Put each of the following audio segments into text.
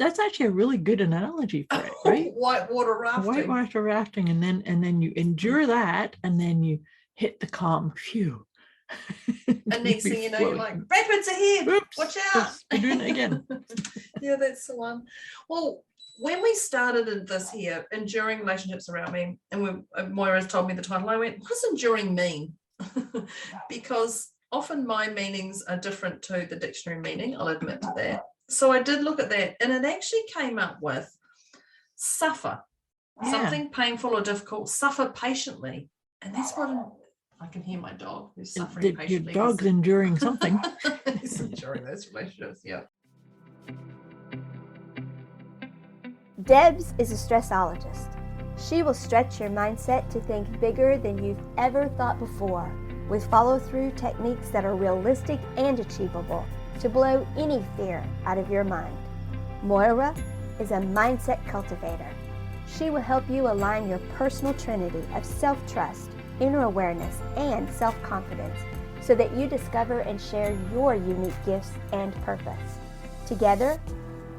that's actually a really good analogy for it, right? Whitewater rafting. Whitewater rafting, and then you endure that, and then you hit the calm. Phew. And next thing you know, you're like, rapids ahead. Oops, Watch out. we're doing it again. Yeah, that's the one. Well, when we started in this here, enduring relationships around me, and Moira's told me the title, I went, what does enduring mean? Because often my meanings are different to the dictionary meaning, I'll admit to that. So I did look at that, and it actually came up with suffer. Something painful or difficult, suffer patiently. And that's what I can hear my dog who's suffering patiently. Your dog's enduring something. He's enduring those relationships, yeah. Debz is a stressologist. She will stretch your mindset to think bigger than you've ever thought before, with follow-through techniques that are realistic and achievable to blow any fear out of your mind. Moira is a mindset cultivator. She will help you align your personal trinity of self-trust, inner awareness, and self-confidence so that you discover and share your unique gifts and purpose. Together,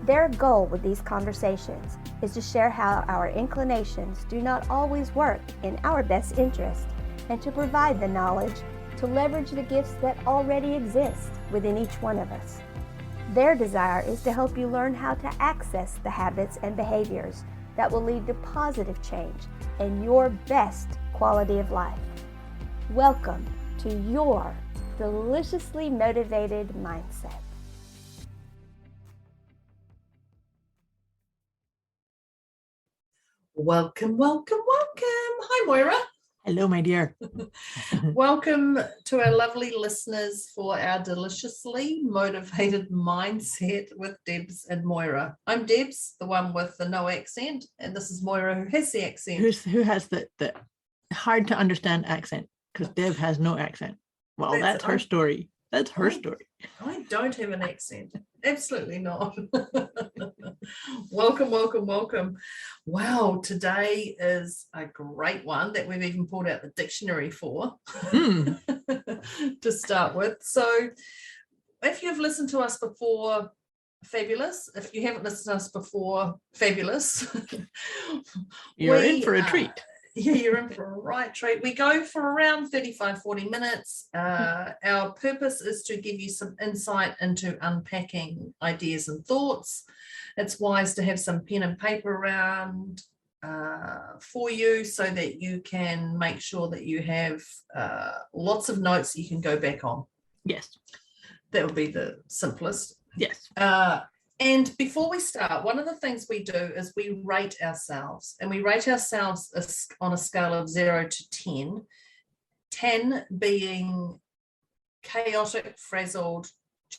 their goal with these conversations is to share how our inclinations do not always work in our best interest and to provide the knowledge to leverage the gifts that already exist within each one of us. Their desire is to help you learn how to access the habits and behaviors that will lead to positive change and your best quality of life. Welcome to your deliciously motivated mindset. Welcome, welcome, welcome. Hi, Moira. Hello, my dear. Welcome to our lovely listeners for our deliciously motivated mindset with Debz and Moira. I'm Debz, the one with the no accent, and this is Moira who has the accent. Who has the hard to understand accent, because Deb has no accent. Well, that's her story. That's her story. I don't have an accent. Absolutely not. Welcome, welcome, welcome. Wow, today is a great one that we've even pulled out the dictionary for to start with. So if you've listened to us before, fabulous. If you haven't listened to us before, fabulous. You're in for a treat. Yeah, you're in for a right treat. We go for around 35-40 minutes. Our purpose is to give you some insight into unpacking ideas and thoughts. It's wise to have some pen and paper around for you so that you can make sure that you have lots of notes you can go back on. Yes. That would be the simplest. Yes. And before we start, one of the things we do is we rate ourselves, and we rate ourselves on a scale of 0 to 10, 10 being chaotic, frazzled,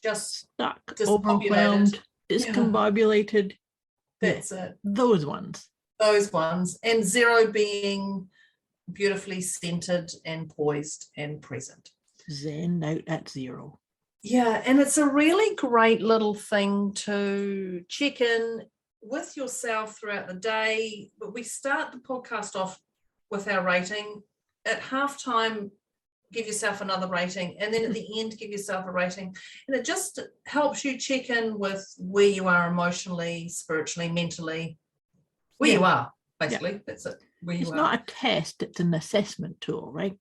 just stuck, overwhelmed, discombobulated. That's it. Those ones. Those ones. And 0 being beautifully centered and poised and present. Zen out at 0. Yeah, and it's a really great little thing to check in with yourself throughout the day. But we start the podcast off with our rating. At halftime, give yourself another rating. And then at the end, give yourself a rating. And it just helps you check in with where you are emotionally, spiritually, mentally, where you are, basically. Yeah. That's it. Where you are. It's not a test, it's an assessment tool, right?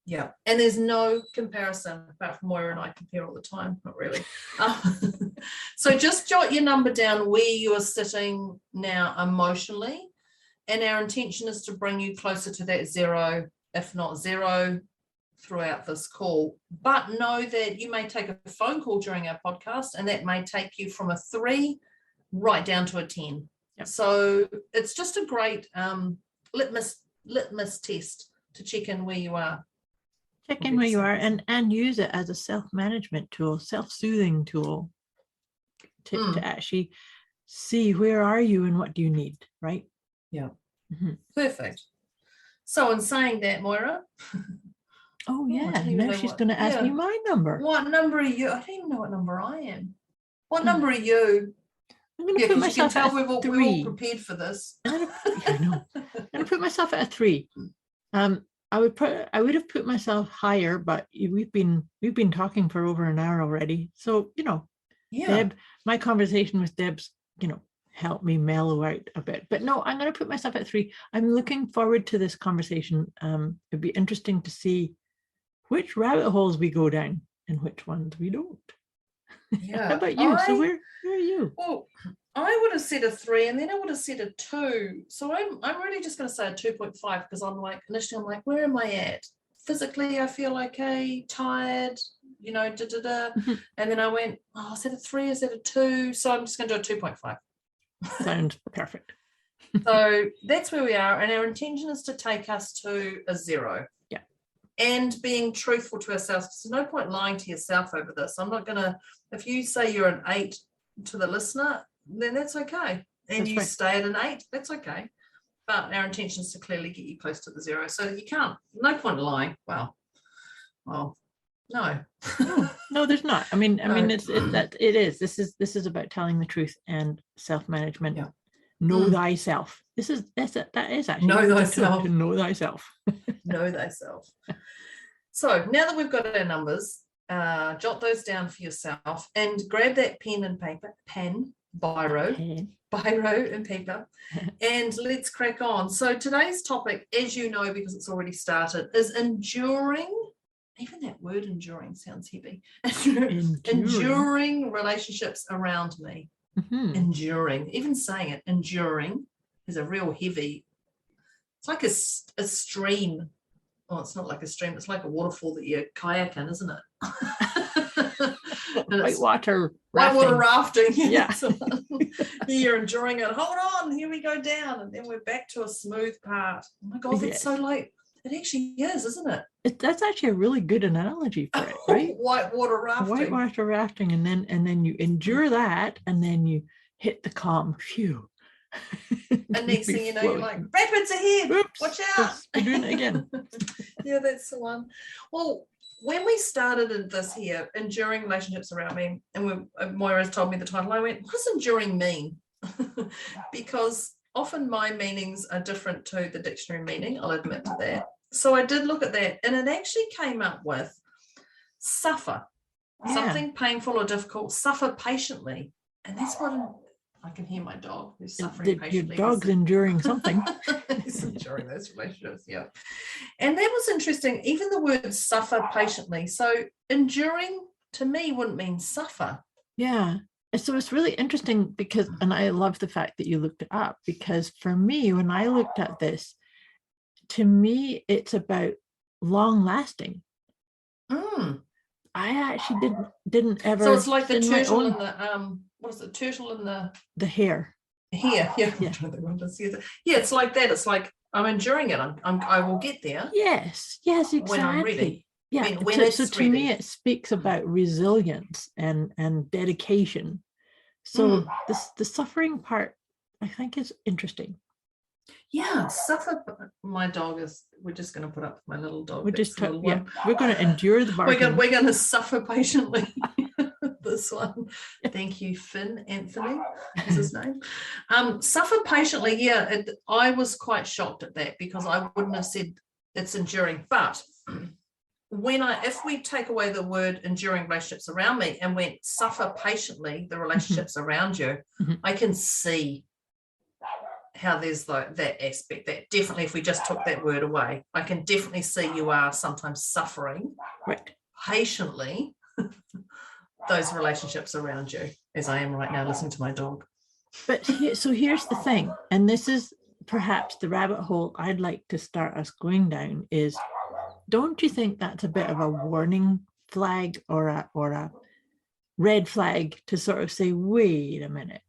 Yeah, and there's no comparison, apart from Moira and I compare all the time, not really. So just jot your number down where you are sitting now emotionally, and our intention is to bring you closer to that 0, if not 0, throughout this call. But know that you may take a phone call during our podcast, and that may take you from a 3 right down to a 10. Yep. So it's just a great litmus test to check in where you are. Check in where you are and use it as a self-management tool, self-soothing tool to actually see where are you and what do you need, right? Yeah. Mm-hmm. Perfect. So in saying that, Moira. Oh, yeah. Now she's going to ask me my number. What number are you? I don't even know what number I am. What number are you? I'm going to put myself at 3. We're all prepared for this. I know. I'm going to put myself at a 3. I would have put myself higher, but we've been talking for over an hour already. So, Deb, my conversation with Deb's, help me mellow out a bit. But no, I'm going to put myself at 3. I'm looking forward to this conversation. It'd be interesting to see which rabbit holes we go down and which ones we don't. Yeah. How about you? So where are you? Well, I would have said a 3 and then I would have said a 2. So I'm really just going to say a 2.5 because I'm like, initially I'm like, where am I at? Physically, I feel okay, tired, you know, And then I went, oh, is that a 3? Is that a 2? So I'm just going to do a 2.5. Sounds perfect. So that's where we are. And our intention is to take us to a 0. Yeah. And being truthful to ourselves. There's no point lying to yourself over this. I'm not going to, if you say you're an 8 to the listener, then that's okay. And That's you right. stay at an 8, that's okay. But our intention is to clearly get you close to the 0. So you can't, no point lying. Well, no. No, there's not. I mean, No. it is. This is about telling the truth and self-management. Yeah. Know thyself. That is actually Know the thyself. to know thyself. Know thyself. So now that we've got our numbers, jot those down for yourself and grab that pen and paper, biro and paper, and let's crack on. So today's topic, as you know, because it's already started, is enduring. Even that word enduring sounds heavy. Enduring relationships around me. Mhm. Enduring, even saying it, enduring is a real heavy, it's like a stream. Oh, it's not like a stream, it's like a waterfall that you kayak in, isn't it? Whitewater rafting. Yeah. You're enjoying it. Hold on, here we go down, and then we're back to a smooth part. Oh my God, that's so late. It actually is, isn't it? That's actually a really good analogy for it, right? Whitewater rafting. And then you endure that, and then you hit the calm. Phew. And next thing you know, you're like, rapids ahead. Oops, Watch out. we're doing it again. Yeah, that's the one. Well, when we started in this here, enduring relationships around me, and Moira's told me the title, I went, what does enduring mean? Because often my meanings are different to the dictionary meaning, I'll admit to that. So I did look at that, and it actually came up with suffer, something painful or difficult, suffer patiently. And that's what I can hear my dog who's suffering patiently. Your dog's enduring something. He's enduring those relationships, yeah. And that was interesting, even the word suffer patiently. So enduring to me wouldn't mean suffer. Yeah. So it's really interesting because, and I love the fact that you looked it up, because for me, when I looked at this, to me, it's about long lasting. I actually didn't ever. So it's like the turtle and the what is it? Turtle and the hare. Yeah. Yeah, it's like that. It's like I'm enduring it. I will get there. Yes, exactly. When I'm ready. Yeah. So to me, it speaks about resilience and dedication. So the suffering part, I think, is interesting. Yeah, suffer. My dog is. We're just going to put up my little dog. We're going to endure the barking. We're going to suffer patiently. This one. Thank you, Anthony is his name. Suffer patiently. Yeah, I was quite shocked at that because I wouldn't have said it's enduring. But if we take away the word enduring relationships around me and went suffer patiently the relationships around you, I can see how there's that aspect. That definitely, if we just took that word away, I can definitely see you are sometimes suffering patiently those relationships around you, as I am right now listening to my dog. But so here's the thing, and this is perhaps the rabbit hole I'd like to start us going down, is don't you think that's a bit of a warning flag or a red flag to sort of say, wait a minute,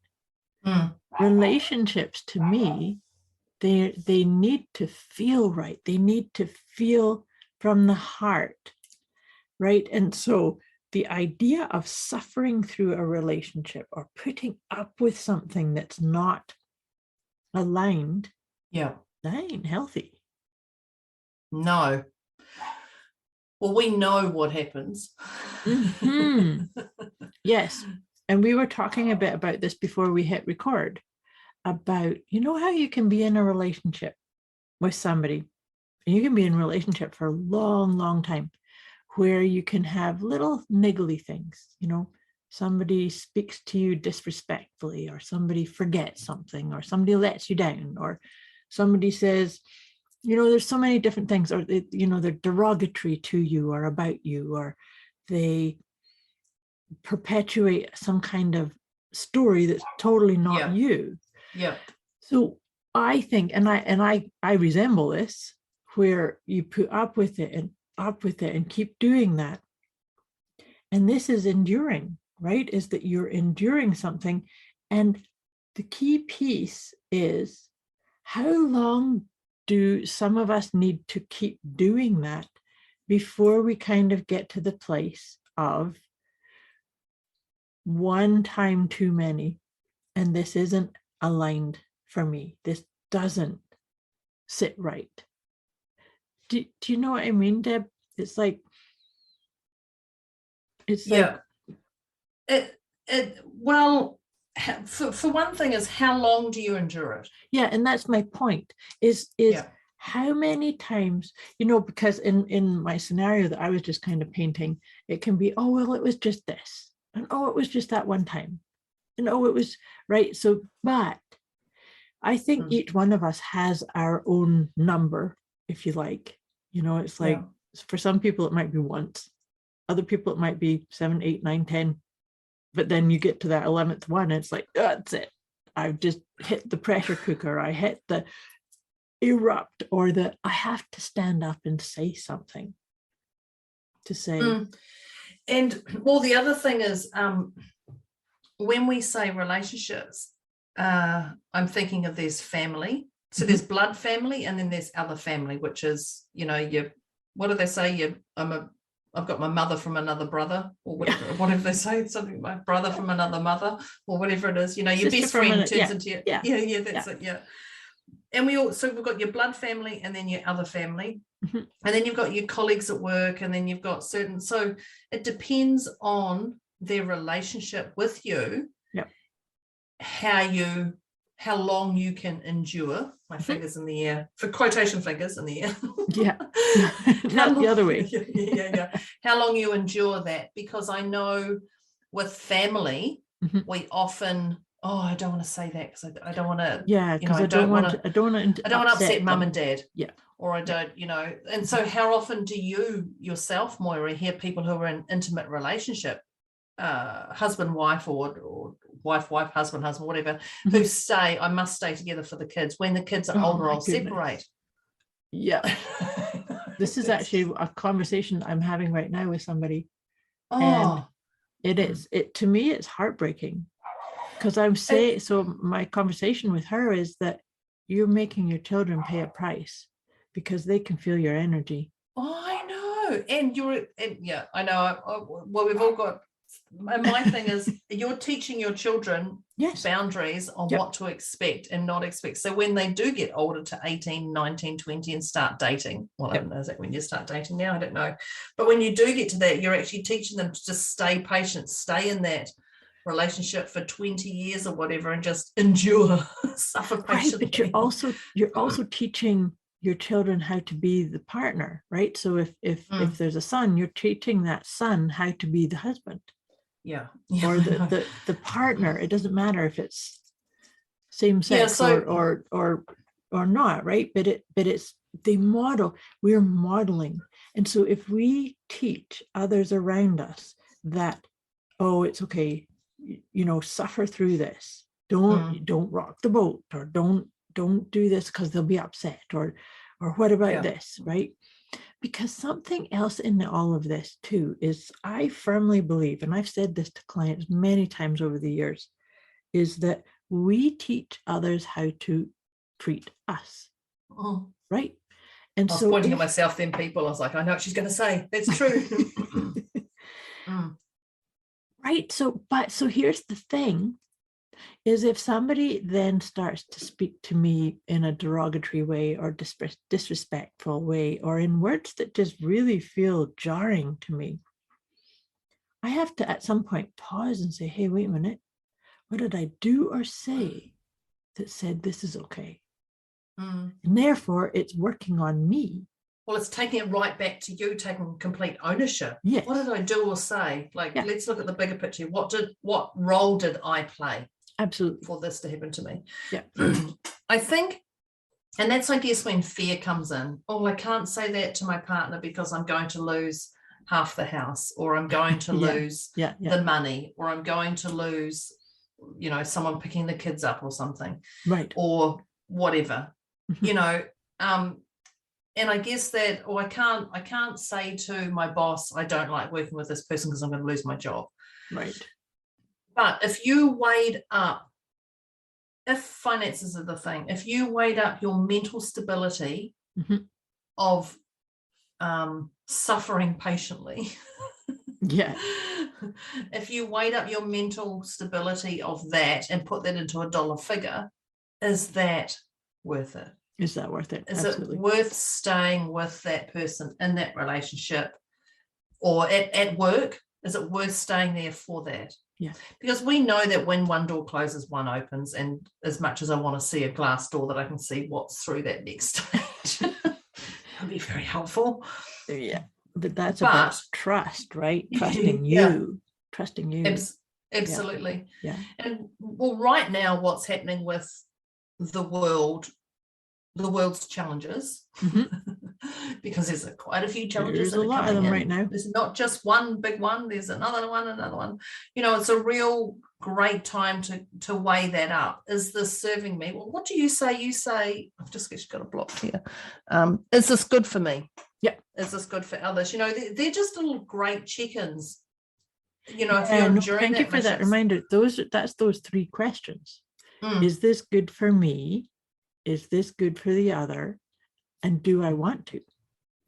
relationships to me, they need to feel right. They need to feel from the heart, right? And so the idea of suffering through a relationship or putting up with something that's not aligned, that ain't healthy. No. Well, we know what happens. Yes. And we were talking a bit about this before we hit record, about, you know, how you can be in a relationship with somebody, and you can be in a relationship for a long, long time, where you can have little niggly things, you know, somebody speaks to you disrespectfully, or somebody forgets something, or somebody lets you down, or somebody says, there's so many different things, or they're derogatory to you or about you, or they perpetuate some kind of story that's totally not you. Yeah. So I think, and I resemble this, where you put up with it and keep doing that. And this is enduring, right? Is that you're enduring something. And the key piece is, how long do some of us need to keep doing that before we kind of get to the place of one time too many, and this isn't aligned for me, this doesn't sit right? Do you know what I mean, Deb? It's like well, for one thing, is how long do you endure it? Yeah, and that's my point, is how many times, because in my scenario that I was just kind of painting, it can be, oh, well, it was just this, and oh, it was just that one time, and oh, it was right. So, but I think each one of us has our own number, if you like. It's like, for some people it might be once, other people it might be 7, 8, 9, 10, but then you get to that 11th one, and it's like, that's it, I've just hit the pressure cooker, I hit the erupt, or that I have to stand up and say something to say. And well, the other thing is, when we say relationships, I'm thinking of there's family. So there's blood family, and then there's other family, which is, what do they say? I've got my mother from another brother, or whatever they say, something, my brother from another mother, or whatever it is. Your Sister best friend turns into your, that's it. And we've got your blood family, and then your other family, and then you've got your colleagues at work, and then you've got certain. So it depends on their relationship with you, how long you can endure. My fingers in the air, for quotation fingers in the air. Not the other way. How long you endure that, because I know with family, we often, I don't want to say that because I don't want to. Because I don't want to upset mum and dad. Or I don't, and so how often do you yourself, Moira, hear people who are in intimate relationship, husband, wife, or wife, husband, whatever, who say, I must stay together for the kids. When the kids are older, I'll separate. This is actually a conversation I'm having right now with somebody. And to me, it's heartbreaking, because I'm saying, so my conversation with her is that you're making your children pay a price because they can feel your energy. I know. And I know. Well, we've all got, my thing is, you're teaching your children boundaries on what to expect and not expect. So when they do get older to 18, 19, 20 and start dating, well, I don't know, is that when you start dating now? I don't know. But when you do get to that, you're actually teaching them to just stay patient, stay in that relationship for 20 years or whatever, and just endure, suffer patiently. Right, but you're also teaching your children how to be the partner, right? So if there's a son, you're teaching that son how to be the husband. Or the partner. It doesn't matter if it's same sex or not, right? But it's we're modeling. And so if we teach others around us that, oh, it's okay, suffer through this, don't rock the boat, or don't do this because they'll be upset, or what about this, right? Because something else in all of this too is, I firmly believe, and I've said this to clients many times over the years, is that we teach others how to treat us, right? And I was so pointing at myself, then people, I was like, I know what she's going to say. That's true. Right. So here's the thing, is if somebody then starts to speak to me in a derogatory way, or disrespectful way, or in words that just really feel jarring to me, I have to at some point pause and say, hey, wait a minute, what did I do or say that said this is okay? And therefore it's working on me Well, it's taking it right back to you taking complete ownership. Yes. What did I do or say? Like, Yeah. let's look at the bigger picture. What role did I play Absolutely. for this to happen to me? Yeah. I think, and that's, I guess, when fear comes in. Oh, I can't say that to my partner because I'm going to lose half the house, or I'm going to lose the money, or I'm going to lose, someone picking the kids up or something. Right. Or whatever, and I guess that, I can't say to my boss, I don't like working with this person because I'm going to lose my job. Right. But if you weighed up, if finances are the thing, if you weighed up your mental stability of suffering patiently, if you weighed up your mental stability of that and put that into a dollar figure, is that worth it? Is that worth it? Is Absolutely. it worth staying with that person in that relationship, or at work? Is it worth staying there for that? Yeah. Because we know that when one door closes, one opens, and as much as I want to see a glass door that I can see what's through that next stage, it'll be very helpful. Yeah. But that's about trust, right? Trusting you. Trusting you. Absolutely. Yeah. And well, right now, what's happening with the world's challenges, because there's quite a few challenges. There's a lot of them right now. There's not just one big one. There's another one. It's a real great time to weigh that up. Is this serving me? Well, what do you say? You say, I've just got a block here. Is this good for me? Yeah. Is this good for others? They're just little great check-ins. If you're enduring thank you for that reminder. That's those three questions. Is this good for me? Is this good for the other? And do I want to?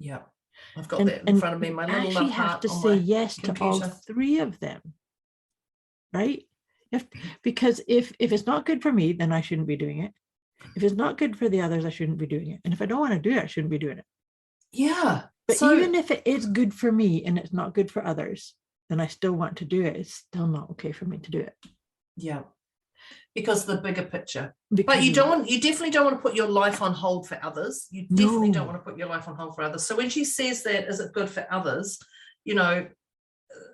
Yeah, I've got that in front of me. My little love heart. You have to say yes to all three of them, right? Because if it's not good for me, then I shouldn't be doing it. If it's not good for the others, I shouldn't be doing it. And if I don't want to do it, I shouldn't be doing it. Yeah. But even if it is good for me and it's not good for others, then I still want to do it. It's still not okay for me to do it. Yeah. Because the bigger picture. But you definitely don't want to put your life on hold for others. You definitely don't want to put your life on hold for others. So when she says that, is it good for others?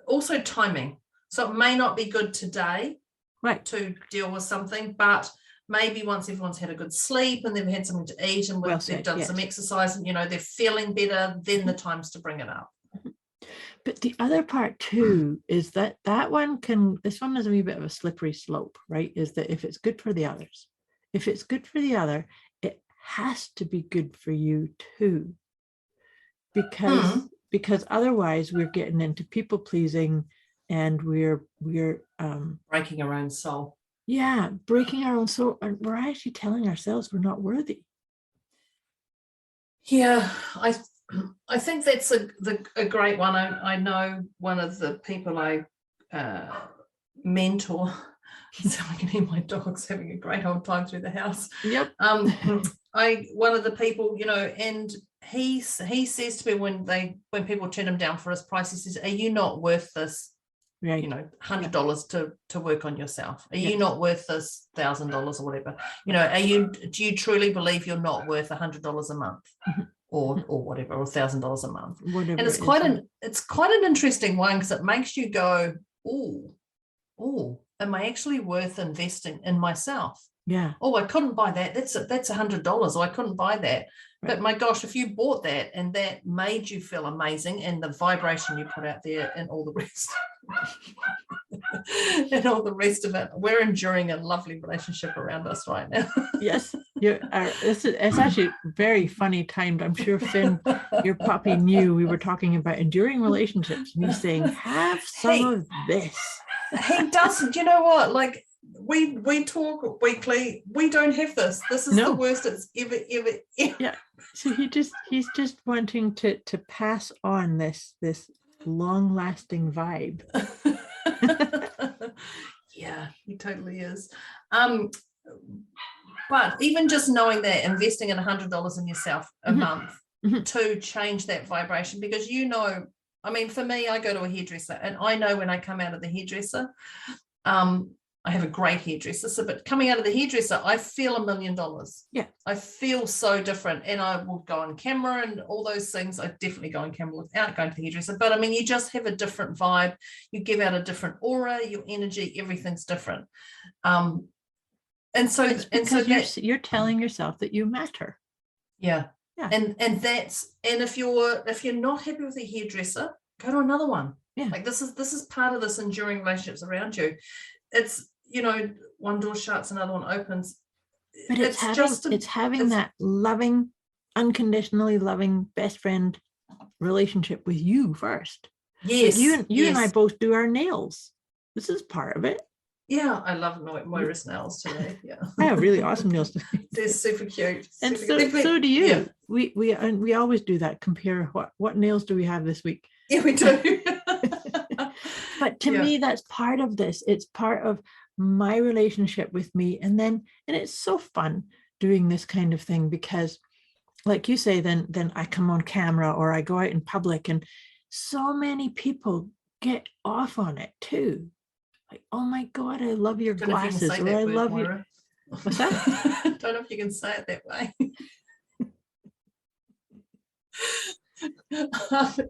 Also timing. So it may not be good today, right, to deal with something, but maybe once everyone's had a good sleep and they've had something to eat and they've done some exercise and they're feeling better, then the time's to bring it up. But the other part too is that this one is a wee bit of a slippery slope, right? Is that if it's good for the others, if it's good for the other, it has to be good for you too. Because otherwise we're getting into people pleasing and we're breaking our own soul. Yeah, breaking our own soul. And we're actually telling ourselves we're not worthy. Yeah, I think that's a great one. I know one of the people I mentor. So I can hear my dog's having a great old time through the house. Yep. One of the people, and he says to me when people turn him down for his price, he says, "Are you not worth this? Right. $100 to work on yourself? Are you not worth this $1,000 or whatever? Do you truly believe you're not worth $100 a month?" Or whatever, or $1,000 a month. Whatever, and it's quite an interesting one, because it makes you go, oh, am I actually worth investing in myself? Yeah. Oh, I couldn't buy that. That's $100. Or I couldn't buy that. Right. But my gosh, if you bought that and that made you feel amazing, and the vibration you put out there and all the rest and all the rest of it, we're enduring a lovely relationship around us right now. Yes, it's actually very funny timed. I'm sure Finn, your puppy, knew we were talking about enduring relationships, and he's saying, "Have some of this." He doesn't. You know what? Like we talk weekly. We don't have this. This is the worst it's ever. Yeah. So he's just wanting to pass on this long-lasting vibe. Yeah, he totally is. But even just knowing that, investing in $100 in yourself a month to change that vibration, because I mean, for me, I go to a hairdresser, and I know when I come out of the hairdresser, I have a great hairdresser, but coming out of the hairdresser, I feel $1 million. Yeah. I feel so different. And I will go on camera and all those things. I definitely go on camera without going to the hairdresser. But I mean, you just have a different vibe. You give out a different aura, your energy, everything's different. And so you're telling yourself that you matter. Yeah. Yeah. And if you're not happy with a hairdresser, go to another one. Yeah. Like this is part of this enduring relationships around you. It's, one door shuts, another one opens. But it's having that loving, unconditionally loving best friend relationship with you first. Yes. Like you and I both do our nails. This is part of it. Yeah, I love Moira's nails today. Yeah, I have really awesome nails today. They're super cute. And so do you. Yeah. We always do that. Compare what nails do we have this week? Yeah, we do. But to me, that's part of this. It's part of my relationship with me. And it's so fun doing this kind of thing because, like you say, then I come on camera or I go out in public, and so many people get off on it too. Like, oh my God, I love your glasses, or I love you. What's that? Don't know if you can say it that way.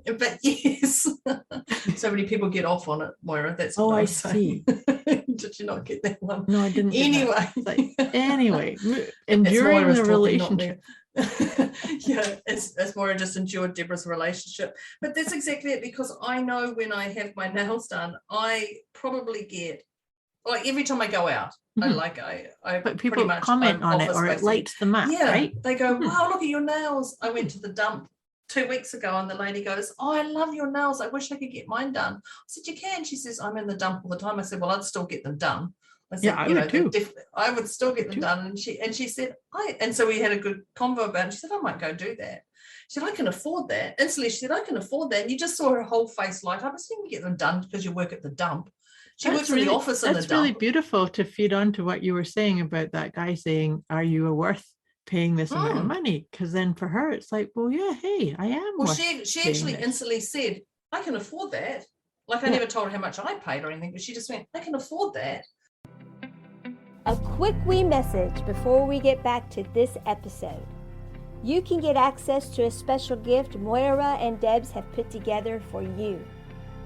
But yes, so many people get off on it, Moira. That's what I see. Did you not get that one? No, I didn't. Anyway, enduring the relationship. Yeah, it's Moira just endured Deborah's relationship. But that's exactly it, because I know when I have my nails done, I probably get, like, every time I go out, but people comment on it, or it lights them up. Yeah, right? They go, wow, look at your nails. I went to the dump 2 weeks ago and the lady goes, oh, I love your nails. I wish I could get mine done. I said, you can. She says, I'm in the dump all the time. I said, well, I'd still get them done. I said, I would too. I would still get them done. And she said, and so we had a good convo about it. She said, I might go do that. She said, I can afford that. Instantly, she said, I can afford that. And you just saw her whole face light up. I said, you can get them done because you work at the dump. She works in the office in the dump. That's really beautiful to feed on to what you were saying about that guy saying, are you worth paying this amount of money? Because then for her, it's like, well, yeah, hey, I am. Well, she actually instantly said, I can afford that. Like, I never told her how much I paid or anything, but she just went, I can afford that. A quick wee message before we get back to this episode. You can get access to a special gift Moira and Debz have put together for you.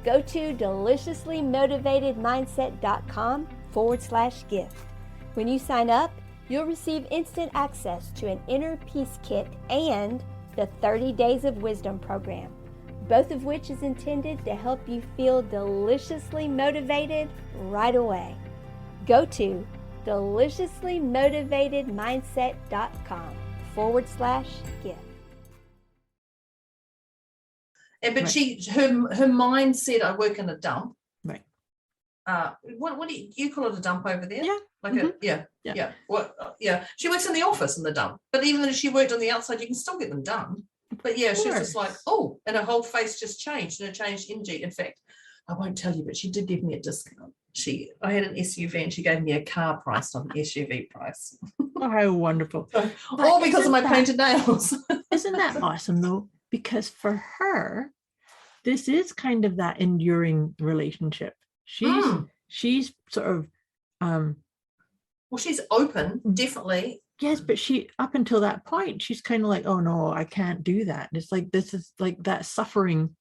Go to deliciouslymotivatedmindset.com/gift. When you sign up, you'll receive instant access to an inner peace kit and the 30 Days of Wisdom program, both of which is intended to help you feel deliciously motivated right away. Go to deliciouslymotivatedmindset.com/gift. But her mind said, I work in a dump. Right. What do you call it, a dump over there? Yeah. Like yeah. What? Yeah. She works in the office in the dump. But even if she worked on the outside, you can still get them done. But yeah, she was just like, oh, and her whole face just changed, and it changed energy. In fact, I won't tell you, but she did give me a discount. I had an SUV and she gave me a car price, not an SUV price. Oh, how wonderful. All because of my painted nails. Isn't that awesome though? Because for her, this is kind of that enduring relationship. She's sort of well, she's open, definitely. Yes, but she, up until that point, she's kind of like, oh no, I can't do that. It's like, this is like that suffering.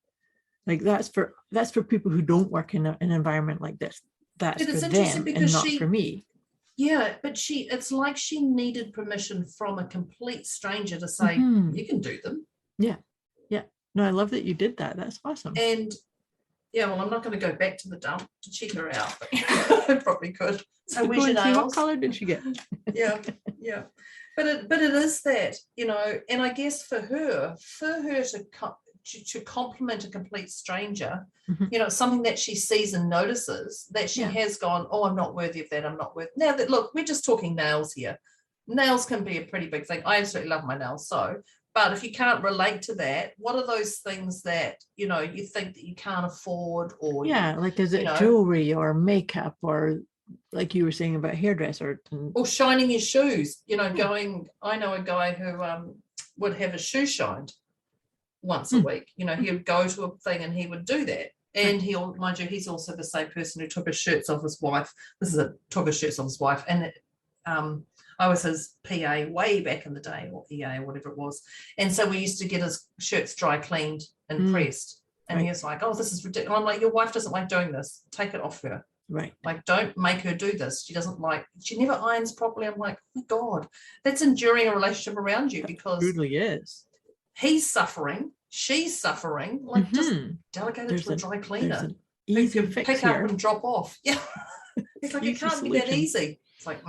Like that's for people who don't work in an environment like this. That's for them and not for me. Yeah, but it's like she needed permission from a complete stranger to say, you can do them. Yeah. Yeah. No, I love that you did that. That's awesome. And yeah, well, I'm not going to go back to the dump to check her out, but I probably could. So where's your nails? What color did she get? Yeah. But it is that, and I guess for her to compliment a complete stranger, something that she sees and notices that she has gone, oh, I'm not worthy of that. I'm not worth. Now that, look, we're just talking nails here. Nails can be a pretty big thing. I absolutely love my nails. But if you can't relate to that, what are those things that, you think that you can't afford, or like, is it jewelry or makeup, or like you were saying about hairdresser, or shining your shoes, going, I know a guy who would have his shoes shined once a week. He would go to a thing and he would do that. And mind you, he's also the same person who took his shirts off his wife. Took his shirts off his wife. And I was his PA way back in the day, or EA, or whatever it was. And so we used to get his shirts dry cleaned and pressed. And he was like, oh, this is ridiculous. I'm like, your wife doesn't like doing this. Take it off her. Right. Like, don't make her do this. She never irons properly. I'm like, oh my God, that's enduring a relationship around you, because It really is. he's suffering, she's suffering. Like, just delegate it to a dry cleaner. Easy who can fix pick here. up and drop off. Yeah. It's like, it Easy can't be that solution. easy. It's like,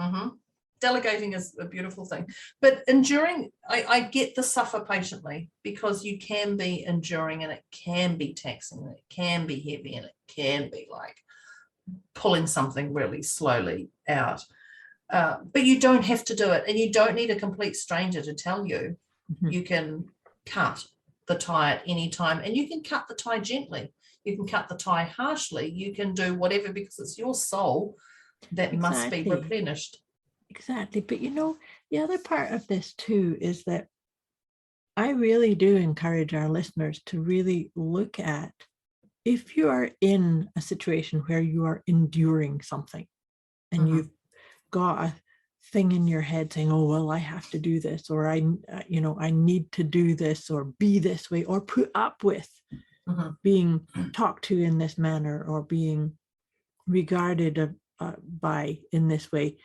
delegating is a beautiful thing. But enduring, I get the suffer patiently, because you can be enduring, and it can be taxing, and it can be heavy, and it can be like pulling something really slowly out. But you don't have to do it, and you don't need a complete stranger to tell you. You can cut the tie at any time, and you can cut the tie gently. You can cut the tie harshly. You can do whatever, because it's your soul that must be replenished. Exactly. But the other part of this too is that I really do encourage our listeners to really look at, if you are in a situation where you are enduring something and you've got a thing in your head saying, oh, well, I have to do this, or I need to do this, or be this way, or put up with being talked to in this manner, or being regarded by in this way,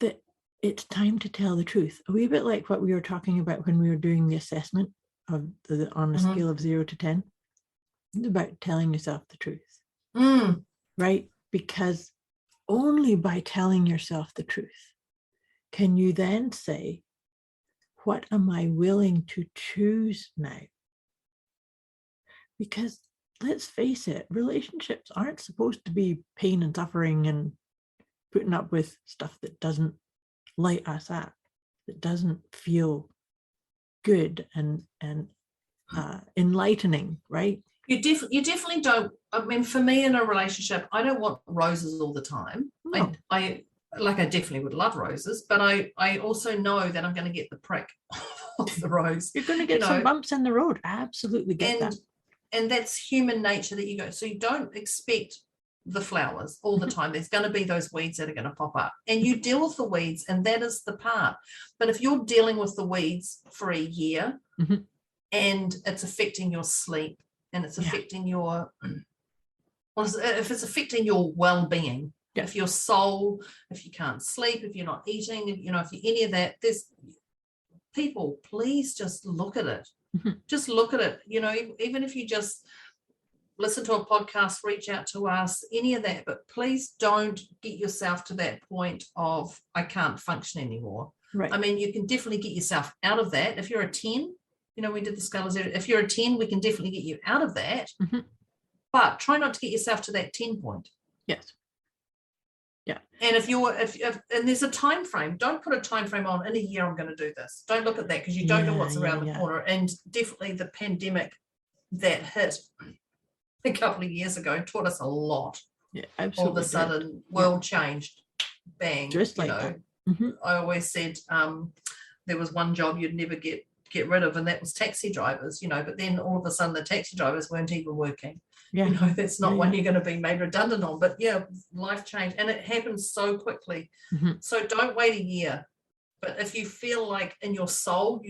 that it's time to tell the truth. A wee bit like what we were talking about when we were doing the assessment on a scale of 0 to 10. It's about telling yourself the truth, right? Because only by telling yourself the truth can you then say, what am I willing to choose now? Because let's face it, relationships aren't supposed to be pain and suffering and putting up with stuff that doesn't light us up, that doesn't feel good and enlightening, right? You definitely don't. I mean, for me in a relationship, I don't want roses all the time. No. I definitely would love roses, but I also know that I'm going to get the prick of the rose. You're going to get some bumps in the road. I absolutely get that. And that's human nature, that you go. So you don't expect the flowers all the time. There's going to be those weeds that are going to pop up, and you deal with the weeds, and that is the part. But if you're dealing with the weeds for a year and it's affecting your sleep, and it's affecting your, if it's affecting your well-being, if your soul, if you can't sleep, if you're not eating, if you any of that, there's people, please just look at it. Just look at it. Even if you just listen to a podcast, reach out to us, any of that, but please don't get yourself to that point of, I can't function anymore. Right. I mean, you can definitely get yourself out of that. If you're a 10, we did the scale. If you're a 10, we can definitely get you out of that. But try not to get yourself to that 10 point. Yes. Yeah. And if and there's a time frame, don't put a time frame on, in a year I'm going to do this. Don't look at that, because you don't know what's around the corner. And definitely the pandemic that hit a couple of years ago taught us a lot. Yeah, absolutely. All of a sudden, world changed. Bang. Just like that. I always said there was one job you'd never get rid of, and that was taxi drivers, but then all of a sudden the taxi drivers weren't even working. That's not one you're going to be made redundant on. But life changed, and it happens so quickly. So don't wait a year. But if you feel like in your soul,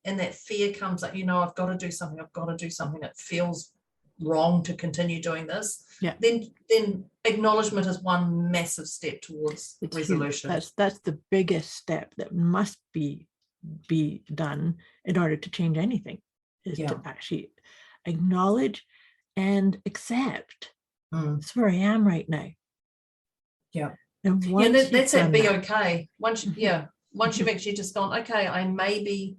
and that fear comes up, I've got to do something, it feels wrong to continue doing this, then acknowledgement is one massive step towards resolution. That's the biggest step that must be done in order to change anything, is to actually acknowledge and accept. That's where I am right now. And that's it. Be okay. Once you've actually just gone, okay, I may be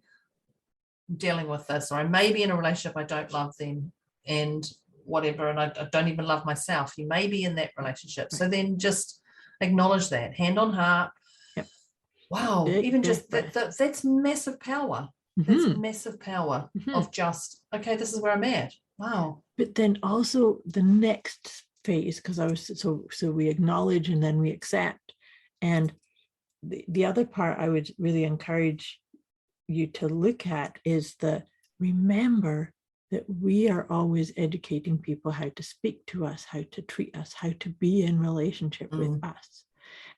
dealing with this, or I may be in a relationship, I don't love them, and whatever, and I don't even love myself. You may be in that relationship, so then just acknowledge that, hand on heart. Wow, even just that's massive power. That's massive power of just, okay, this is where I'm at. Wow. But then also the next phase, because so we acknowledge and then we accept, and the other part I would really encourage you to look at is remember that we are always educating people how to speak to us, how to treat us, how to be in relationship with us.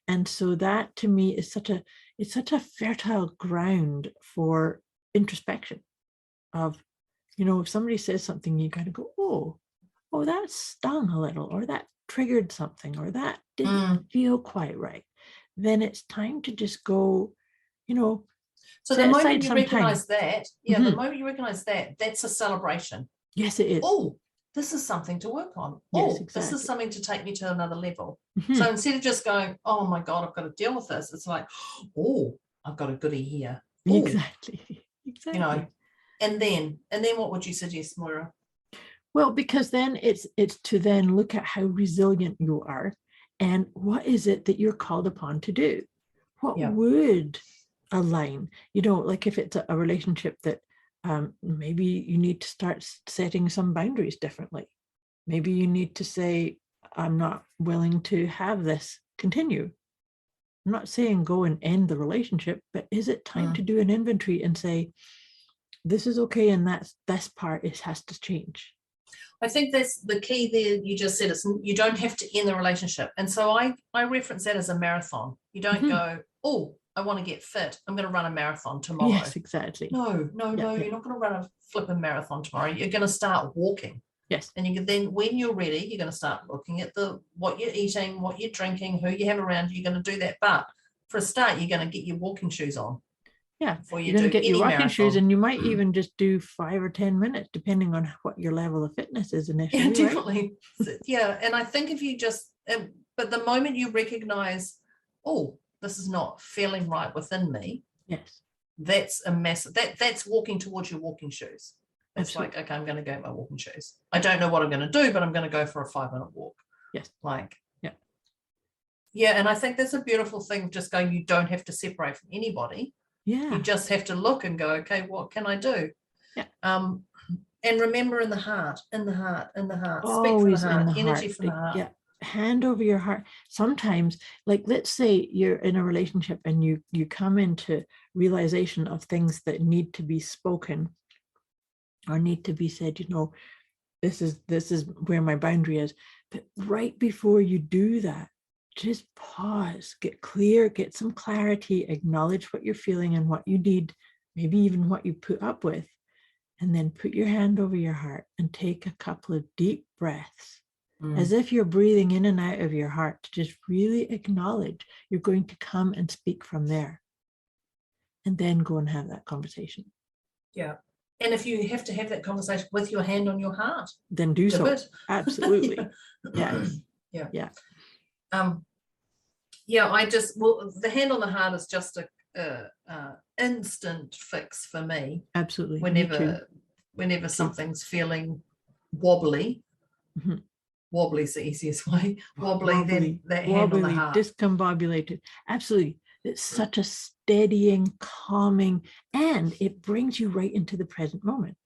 And so that to me is such a fertile ground for introspection of, if somebody says something, you kind of go, oh, that stung a little, or that triggered something, or that didn't feel quite right. Then it's time to just go, so the moment you recognize that, the moment you recognize that, that's a celebration. Yes, it is. Oh, this is something to work on. Yes, This exactly. is something to take me to another level. So instead of just going, oh my God, I've got to deal with this, it's like, oh, I've got a goodie here. Ooh. Exactly. And then what would you suggest, Moira? Well, because then it's to then look at how resilient you are, and what is it that you're called upon to do? What would align? Like if it's a relationship that maybe you need to start setting some boundaries differently. Maybe you need to say, I'm not willing to have this continue. I'm not saying go and end the relationship, but is it time to do an inventory and say, this is okay, and this part has to change? I think that's the key there. You just said you don't have to end the relationship. And so I reference that as a marathon. You don't go, oh, I want to get fit, I'm going to run a marathon tomorrow. Yes, exactly. No, you're not going to run a flipping marathon tomorrow. You're going to start walking. Yes. And you can then, when you're ready, you're going to start looking at what you're eating, what you're drinking, who you have around you. You're going to do that. But for a start, you're going to get your walking shoes on. Yeah, you're going to get your walking shoes, and you might even just do 5 or 10 minutes, depending on what your level of fitness is initially. Yeah, definitely. Right? Yeah, and I think if you just, but the moment you recognize, oh, this is not feeling right within me. Yes, that's a massive. That's walking towards your walking shoes. It's absolutely. like, okay, I'm going to go my walking shoes. I don't know what I'm going to do, but I'm going to go for a 5-minute walk. Yes, yeah, and I think that's a beautiful thing. Just going, you don't have to separate from anybody. Yeah. You just have to look and go, okay, what can I do? Yeah. And remember in the heart, speak from the heart, energy from the heart. Yeah. Hand over your heart. Sometimes, like, let's say you're in a relationship and you come into realization of things that need to be spoken or need to be said, this is where my boundary is. But right before you do that, just pause, get clear, get some clarity, acknowledge what you're feeling and what you need, maybe even what you put up with, and then put your hand over your heart and take a couple of deep breaths, as if you're breathing in and out of your heart, to just really acknowledge you're going to come and speak from there, and then go and have that conversation. Yeah. And if you have to have that conversation with your hand on your heart, then do so. Absolutely. Yeah. Yeah. The hand on the heart is just a instant fix for me. Absolutely. Whenever something's feeling wobbly, wobbly is the easiest way. Wobbly, then that hand on the heart. Discombobulated. Absolutely. It's such a steadying, calming, and it brings you right into the present moment.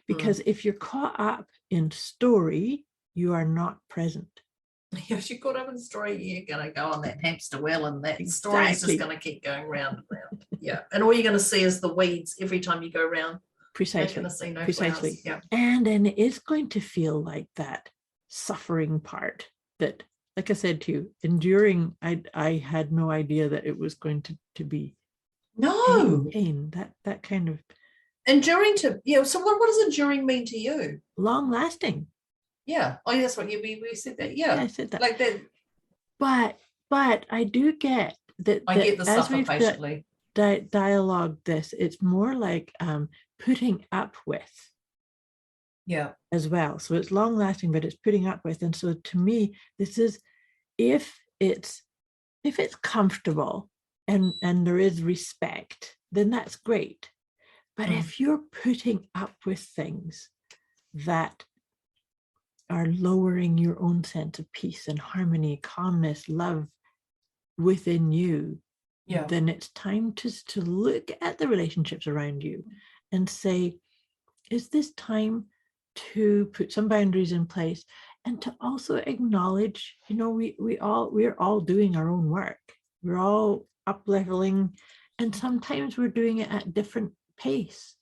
Because if you're caught up in story, you are not present. If you're caught up in the story, you're going to go on that hamster wheel, and that story is just going to keep going round and round. Yeah. And all you're going to see is the weeds every time you go round. Precisely. You're going to see no Precisely. flowers. Yeah. And then it is going to feel like that suffering part that, like I said to you, enduring, I had no idea that it was going to be pain, that kind of enduring so what does enduring mean to you? Long lasting. Yeah. Oh, that's what we said that. Yeah. I said that. Like that. But I do get that. I get the suffer patiently. Dialogue this. It's more like putting up with. Yeah. As well. So it's long lasting, but it's putting up with. And so to me, this is if it's comfortable and there is respect, then that's great. But if you're putting up with things that are lowering your own sense of peace and harmony, calmness, love within you, then it's time to look at the relationships around you and say, is this time to put some boundaries in place, and to also acknowledge, we're all doing our own work. We're all up leveling, and sometimes we're doing it at different pace.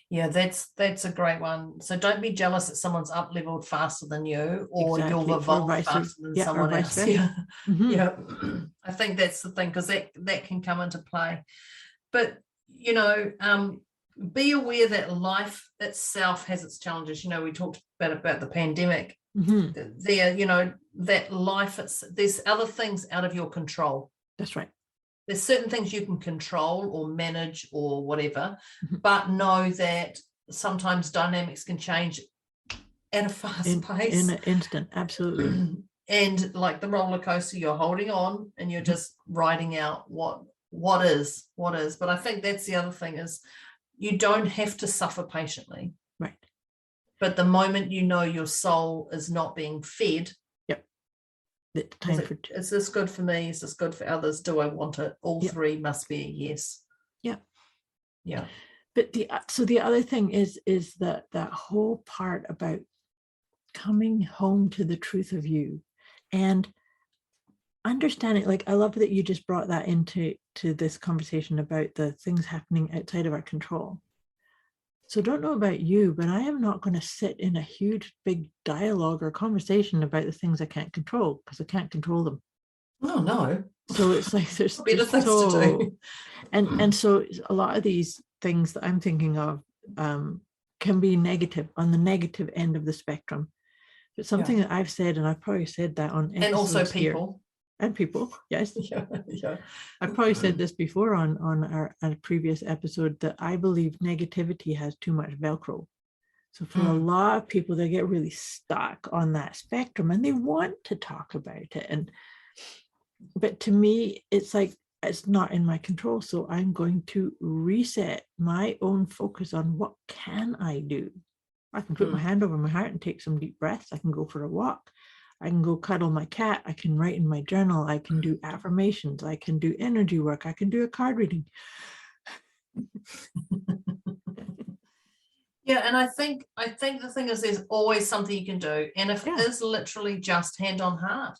Yeah, that's a great one. So don't be jealous that someone's up leveled faster than you, or Exactly. you've Or evolved vice versa. faster than Yeah, or someone vice else. versa. Yeah. Mhm. Yeah. I think that's the thing, because that can come into play. But be aware that life itself has its challenges. We talked about the pandemic. Mhm. There, that life, there's other things out of your control. That's right. There's certain things you can control or manage or whatever, Mhm. but know that sometimes dynamics can change at a fast pace. In an instant, absolutely. And like the roller coaster, you're holding on and you're Mhm. just riding out what is. But I think that's the other thing, is you don't have to suffer patiently. Right. But the moment you know your soul is not being fed, It's time for is this good for me? Is this good for others? Do I want it? All Yep. three must be a yes. Yeah. Yeah. But the other thing is that whole part about coming home to the truth of you and understanding. Like, I love that you just brought that into this conversation about the things happening outside of our control. So don't know about you, but I am not going to sit in a huge big dialogue or conversation about the things I can't control, because I can't control them. Oh no. So it's like there's Better things to do. And so a lot of these things that I'm thinking of can be negative, on the negative end of the spectrum. But something that I've said, and I've probably said that on episodes And also here, people. and people, yes. Yeah. I've probably said this before on our previous episode, that I believe negativity has too much Velcro. So for a lot of people, they get really stuck on that spectrum and they want to talk about it. But to me, it's like, it's not in my control. So I'm going to reset my own focus on what can I do. I can put my hand over my heart and take some deep breaths. I can go for a walk. I can go cuddle my cat. I can write in my journal. I can do affirmations. I can do energy work. I can do a card reading. Yeah, and I think the thing is, there's always something you can do, and if it is literally just hand on heart,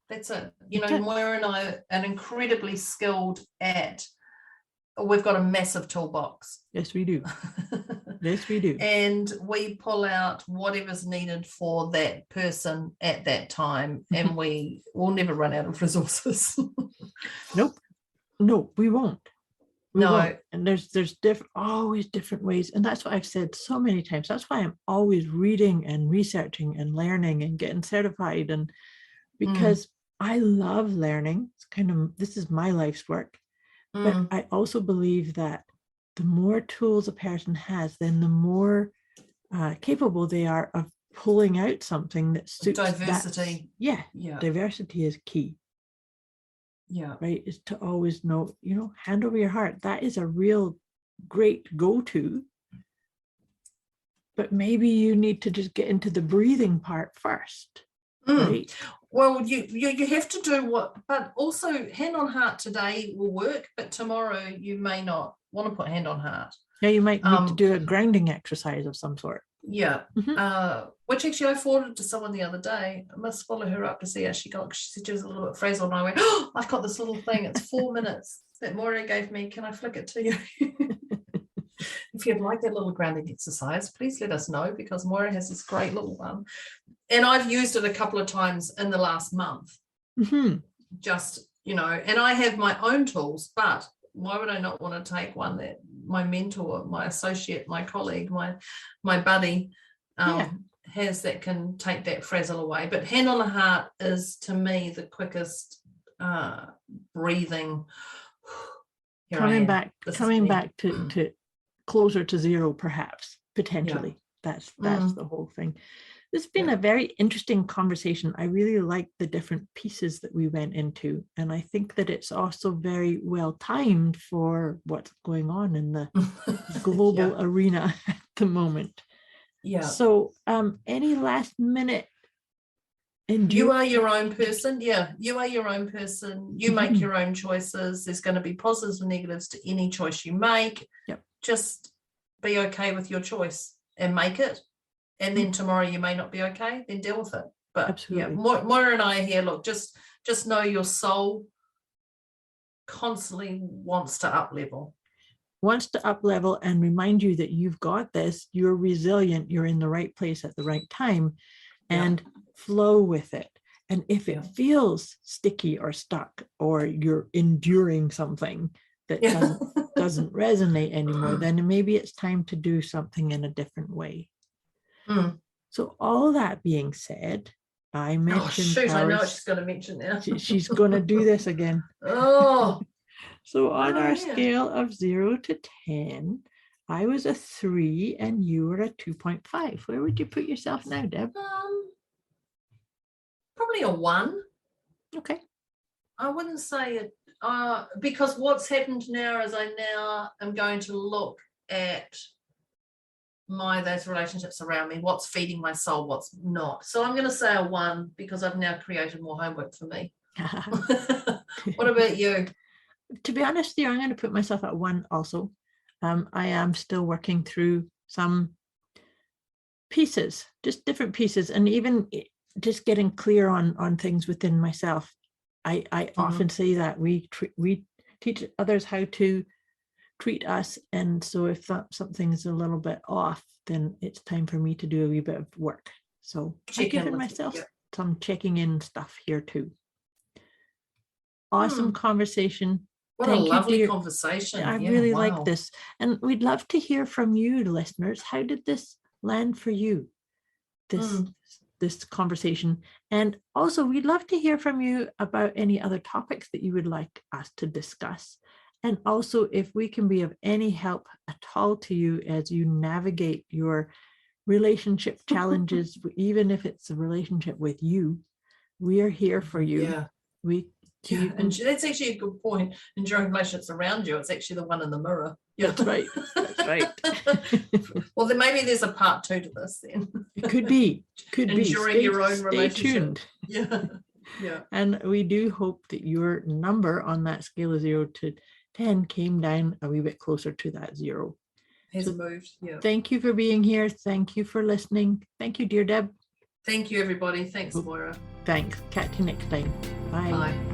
that's it. Moira and I are incredibly skilled at. We've got a massive toolbox. Yes, we do. Yes, we do. And we pull out whatever's needed for that person at that time, and we will never run out of resources. Nope. No, we won't. We No. won't. And there's always different ways. And that's what I've said so many times. That's why I'm always reading and researching and learning and getting certified. And because I love learning. It's this is my life's work. But I also believe that the more tools a person has, then the more capable they are of pulling out something that suits diversity. Yeah. Diversity is key. Yeah. Right. Is to always know, hand over your heart. That is a real great go-to. But maybe you need to just get into the breathing part first. Right. Well, you have to do but also hand on heart today will work, but tomorrow you may not want to put hand on heart. Yeah, you might need to do a grounding exercise of some sort. Yeah. Which actually I forwarded to someone the other day. I must follow her up to see how she got, because she said she was a little bit frazzled, and I went, oh, I've got this little thing. It's 4 minutes that Moira gave me. Can I flick it to you? If you'd like that little grounding exercise, please let us know, because Moira has this great little one. And I've used it a couple of times in the last month. Just, and I have my own tools, but why would I not want to take one that my mentor, my associate, my colleague, my buddy has, that can take that frazzle away? But hand on the heart is, to me, the quickest breathing. Coming back to closer to zero, perhaps, potentially. That's the whole thing. This has been a very interesting conversation. I really like the different pieces that we went into. And I think that it's also very well timed for what's going on in the global arena at the moment. Yeah. So any last minute? You are your own person. Yeah, you are your own person. You make your own choices. There's going to be positives and negatives to any choice you make. Yep. Just be okay with your choice and make it. And then tomorrow you may not be okay, then deal with it. But absolutely. Moira and I are here. Look, just know your soul constantly wants to up level. wants to up level and remind you that you've got this, you're resilient, you're in the right place at the right time, and flow with it. And if it feels sticky or stuck, or you're enduring something that doesn't resonate anymore, then maybe it's time to do something in a different way. So all that being said, I mentioned I know what she's going to mention now. She's going to do this again. So on our scale of 0 to 10, I was a 3 and you were a 2.5. Where would you put yourself now, Deb? Probably a 1. Okay. I wouldn't say it, because what's happened now is I now am going to look at those relationships around me, what's feeding my soul, what's not. So I'm going to say a 1 because I've now created more homework for me. What about you? To be honest, I'm going to put myself at 1 also. I am still working through some pieces, just different pieces, and even just getting clear on things within myself. I often say that we teach others how to treat us, and so if something's a little bit off, then it's time for me to do a wee bit of work. So I've given myself some checking in stuff here too. Awesome conversation. What a lovely conversation. I really like this, and we'd love to hear from you, listeners. How did this land for you, this conversation? And also we'd love to hear from you about any other topics that you would like us to discuss. And also, if we can be of any help at all to you as you navigate your relationship challenges, even if it's a relationship with you, we are here for you. And that's actually a good point. Enduring relationships around you, it's actually the one in the mirror. That's right. That's right. Well, then maybe there's a part 2 to this then. It could be. Enduring your own stay relationship. Tuned. Yeah. And we do hope that your number on that scale of 0 to 10 came down a wee bit closer to that 0. Has moved. Yeah. Thank you for being here. Thank you for listening. Thank you, dear Deb. Thank you, everybody. Thanks, Moira. Thanks. Catch you next time. Bye. Bye.